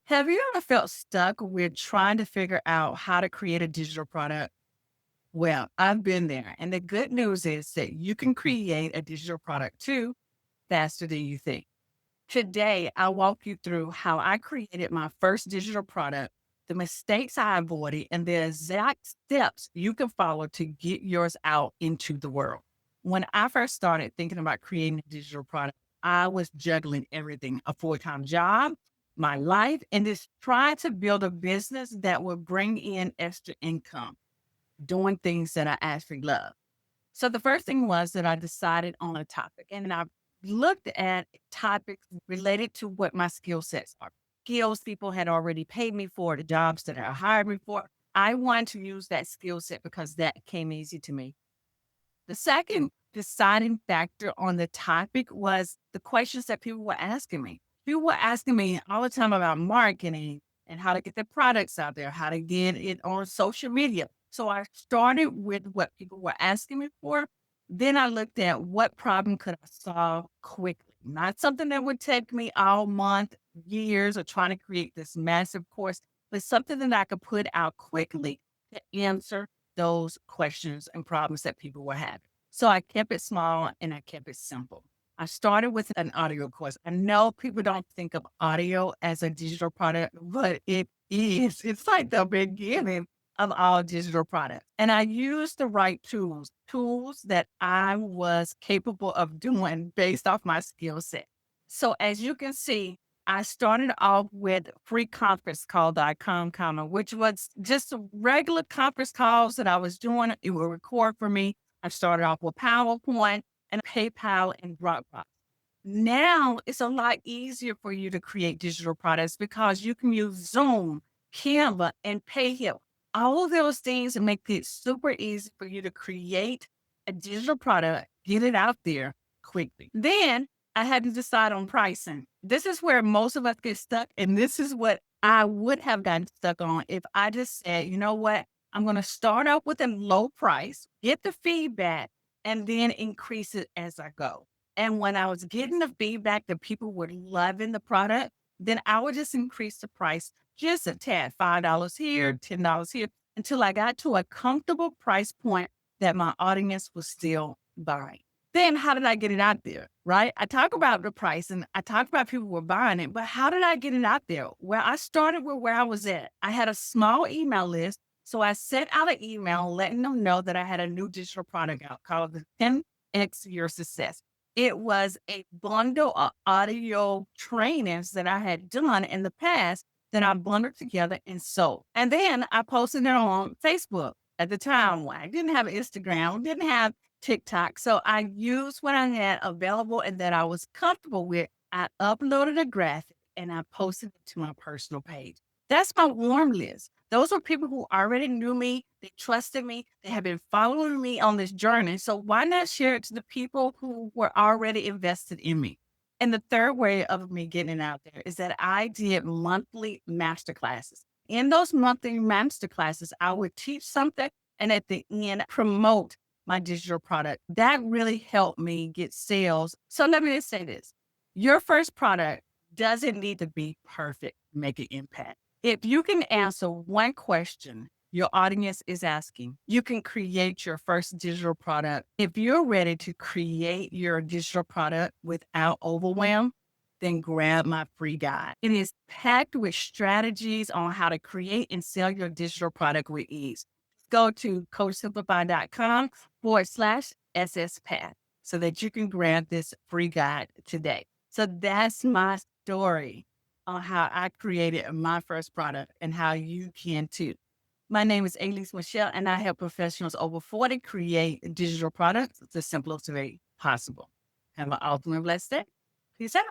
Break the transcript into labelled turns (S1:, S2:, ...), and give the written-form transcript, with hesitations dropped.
S1: Have you ever felt stuck with trying to figure out how to create a digital product? Well, I've been there. And the good news is that you can create a digital product too faster than you think. Today, I'll walk you through how I created my first digital product, the mistakes I avoided, and the exact steps you can follow to get yours out into the world. When I first started thinking about creating a digital product, I was juggling everything, a full time job, my life, and just trying to build a business that would bring in extra income, doing things that I actually love. So the first thing was that I decided on a topic and I looked at topics related to what my skill sets are. Skills people had already paid me for, the jobs that I hired me for. I wanted to use that skill set because that came easy to me. The second deciding factor on the topic was the questions that people were asking me. People were asking me all the time about marketing and how to get their products out there, how to get it on social media. So I started with what people were asking me for. Then I looked at what problem could I solve quickly, not something that would take me all month, years, or trying to create this massive course, but something that I could put out quickly to answer those questions and problems that people were having. So I kept it small and I kept it simple. I started with an audio course. I know people don't think of audio as a digital product, but it is. It's like the beginning of all digital products. And I used the right tools, tools that I was capable of doing based off my skill set. So as you can see, I started off with free conference call.com, which was just a regular conference calls that I was doing. It would record for me. I started off with PowerPoint and PayPal and Dropbox. Now it's a lot easier for you to create digital products because you can use Zoom, Canva, and PayHip. All of those things make it super easy for you to create a digital product, get it out there quickly. Then I had to decide on pricing. This is where most of us get stuck. And this is what I would have gotten stuck on if I just said, you know what? I'm going to start out with a low price, get the feedback, and then increase it as I go. And when I was getting the feedback that people were loving the product, then I would just increase the price just a tad, $5 here, $10 here, until I got to a comfortable price point that my audience was still buying. Then how did I get it out there? Right? I talk about the price and I talk about people were buying it, but how did I get it out there? Well, I started with where I was at. I had a small email list. So I sent out an email letting them know that I had a new digital product out called the 10X Your Success. It was a bundle of audio trainings that I had done in the past that I bundled together and sold. And then I posted it on Facebook at the time. When I didn't have Instagram, didn't have TikTok. So I used what I had available and that I was comfortable with. I uploaded a graphic and I posted it to my personal page. That's my warm list. Those were people who already knew me. They trusted me. They have been following me on this journey. So why not share it to the people who were already invested in me? And the third way of me getting it out there is that I did monthly master classes. In those monthly master classes, I would teach something and at the end promote my digital product. That really helped me get sales. So let me just say this. Your first product doesn't need to be perfect, to make an impact. If you can answer one question your audience is asking, you can create your first digital product. If you're ready to create your digital product without overwhelm, then grab my free guide. It is packed with strategies on how to create and sell your digital product with ease. Go to coachsimplify.com/SSPath so that you can grab this free guide today. So that's my story on how I created my first product and how you can too. My name is Alease Michelle, and I help professionals over 40 create digital products the simplest way possible. Have an ultimate blessed day. Peace out.